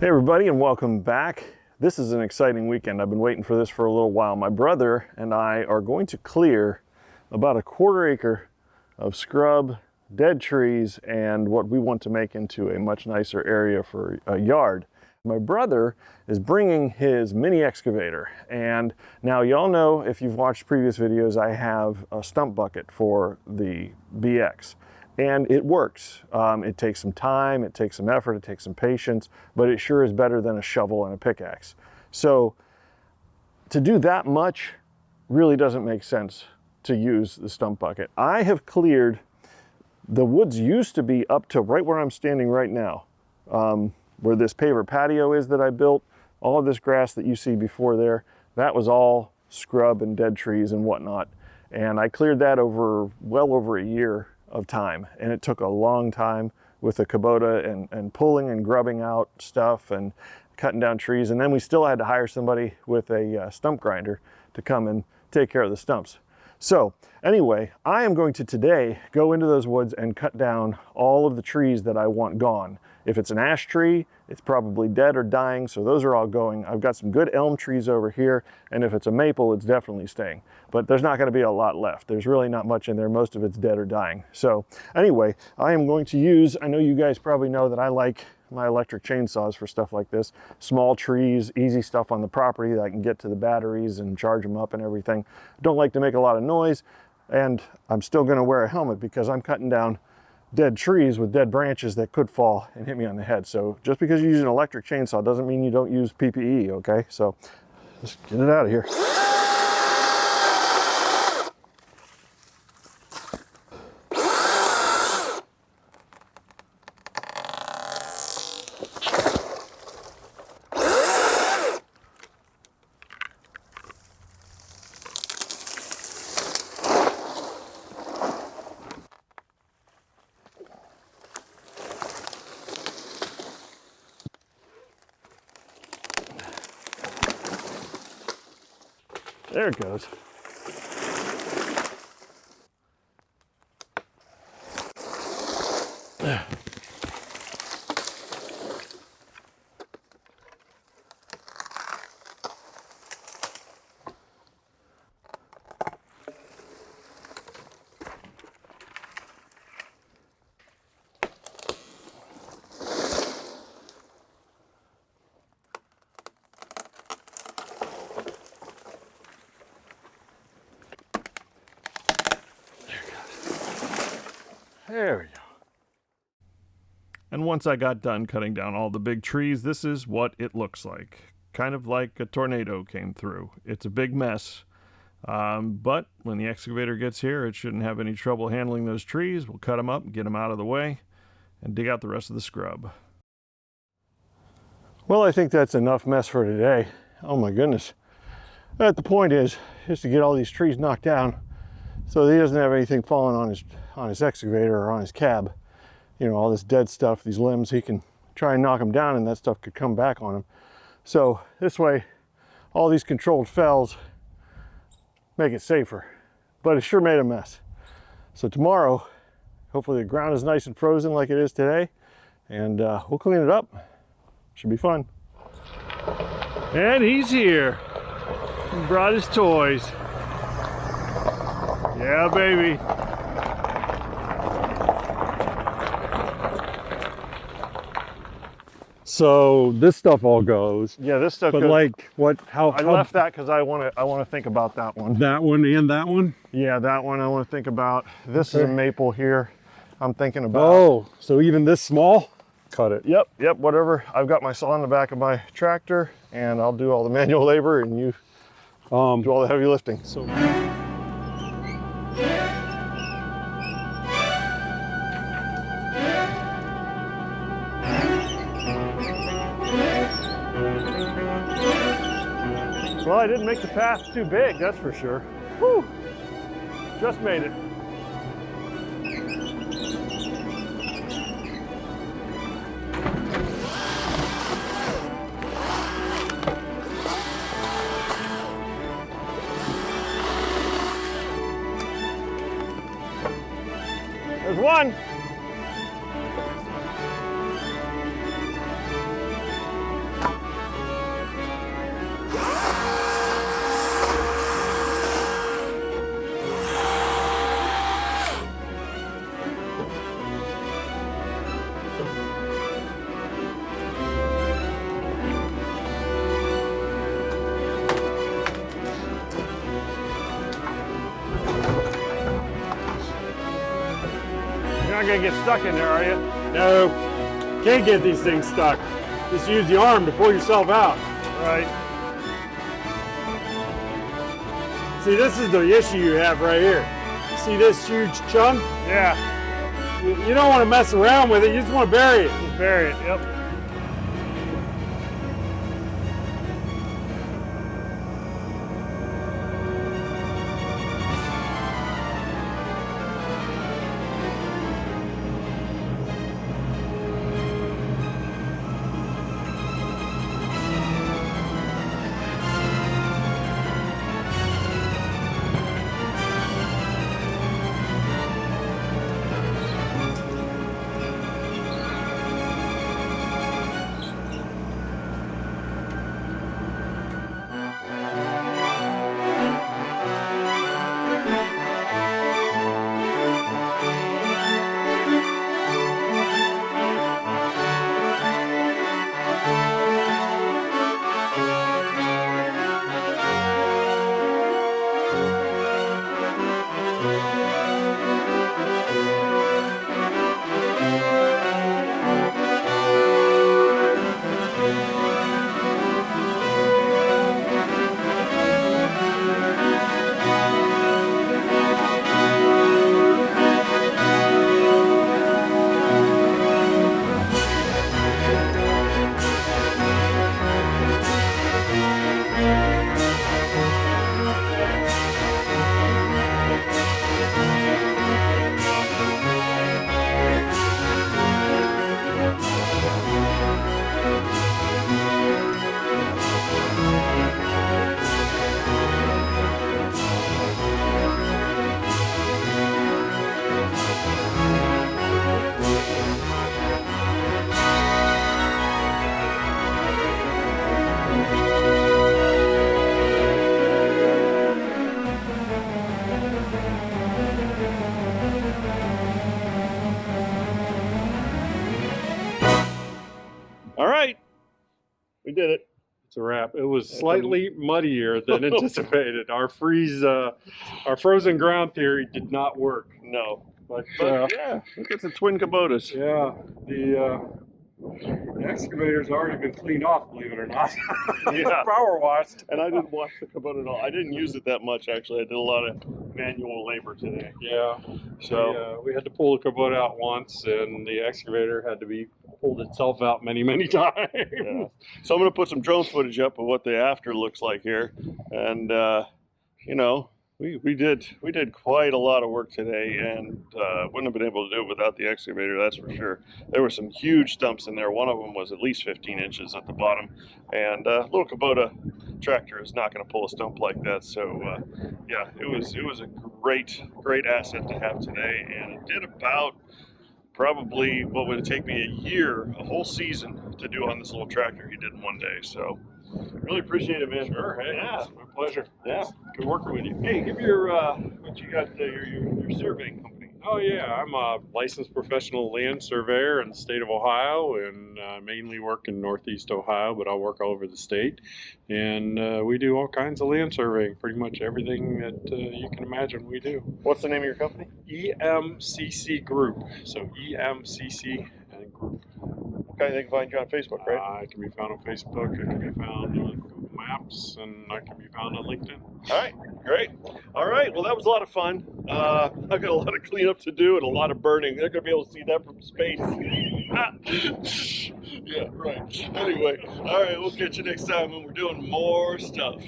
Hey everybody, and welcome back. This is an exciting weekend. I've been waiting for this for a little while. My brother and I are going to clear about a 1/4 acre of scrub, dead trees, and what we want to make into a much nicer area for a yard. My brother is bringing his mini excavator, and now y'all know, if you've watched previous videos, I have a stump bucket for the BX. And it works. It takes some time, it takes some effort, it takes some patience, but it sure is better than a shovel and a pickaxe. So to do that much really doesn't make sense to use the stump bucket. I have cleared, the woods used to be up to right where I'm standing right now, where this paver patio is that I built. All of this grass that you see before there, that was all scrub and dead trees and whatnot. And I cleared that over, well over a year of time, and it took a long time with the Kubota and pulling and grubbing out stuff and cutting down trees, and then we still had to hire somebody with a stump grinder to come and take care of the stumps. So anyway, I am going to today go into those woods and cut down all of the trees that I want gone. If it's an ash tree, it's probably dead or dying, so those are all going. I've got some good elm trees over here, and if it's a maple, it's definitely staying. But there's not going to be a lot left. There's really not much in there. Most of it's dead or dying. So anyway, I am going to use, I know you guys probably know that I like my electric chainsaws for stuff like this. Small trees, easy stuff on the property that I can get to the batteries and charge them up and everything. Don't like to make a lot of noise, and I'm still going to wear a helmet because I'm cutting down dead trees with dead branches that could fall and hit me on the head. So just because you use an electric chainsaw doesn't mean you don't use PPE, okay? So let's get it out of here. There it goes. There we go. And once I got done cutting down all the big trees, this is what it looks like. Kind of like a tornado came through. It's a big mess, but when the excavator gets here, it shouldn't have any trouble handling those trees. We'll cut them up, get them out of the way, and dig out the rest of the scrub. Well, I think that's enough mess for today. Oh my goodness. But the point is to get all these trees knocked down so that he doesn't have anything falling on his excavator or on his cab. You know, all this dead stuff, these limbs, he can try and knock them down and that stuff could come back on him. So this way, all these controlled fells make it safer, but it sure made a mess. So tomorrow, hopefully the ground is nice and frozen like it is today, and we'll clean it up. Should be fun. And he's here. He brought his toys. Yeah, baby. So this stuff all goes. Yeah, this stuff but goes. Like what? How? I left that because I want to think about that one. That one and that one. Yeah, that one I want to think about. This is a maple here. I'm thinking about. Oh, so even this small? Cut it. Yep. Whatever. I've got my saw in the back of my tractor, and I'll do all the manual labor, and you do all the heavy lifting. So. Well, I didn't make the path too big, that's for sure. Whew, just made it. There's one. not gonna get stuck in there, are you? No, can't get these things stuck. Just use the arm to pull yourself out. Right. See, this is the issue you have right here. See this huge chunk? Yeah. You don't want to mess around with it. You just want to bury it. Just bury it. Yep. All right. We did it. It's a wrap. It was slightly muddier than anticipated. Our frozen ground theory did not work. No. But yeah, look at the twin Kubotas. yeah, the excavator's already been cleaned off, believe it or not. Yeah. Power washed. And I didn't wash the Kubota at all. I didn't use it that much, actually. I did a lot of manual labor today. Yeah. So we had to pull the Kubota out once, and the excavator had to be pulled itself out many, many times. yeah. So I'm going to put some drone footage up of what the after looks like here. And, you know, we did quite a lot of work today, and wouldn't have been able to do it without the excavator, that's for sure. There were some huge stumps in there. One of them was at least 15 inches at the bottom, and little Kubota tractor is not going to pull a stump like that. So yeah, it was a great asset to have today, and it did about probably what would it take me a whole season to do on this little tractor he did in one day. So really appreciate it, man. Sure. Hey, yeah, it's my pleasure. yeah. Good working with you. Hey, give your what you got, your surveying company. Oh yeah, I'm a licensed professional land surveyor in the state of Ohio, and mainly work in Northeast Ohio, but I work all over the state. And we do all kinds of land surveying, pretty much everything that you can imagine we do. What's the name of your company? EMCC Group. So EMCC Group. Okay, they can find you on Facebook, right? I can be found on Facebook, I can be found on Google Maps, and I can be found on LinkedIn. All right, great. All right, well, that was a lot of fun. I've got a lot of cleanup to do and a lot of burning. They're going to be able to see that from space. Yeah, right. Anyway, all right, we'll catch you next time when we're doing more stuff.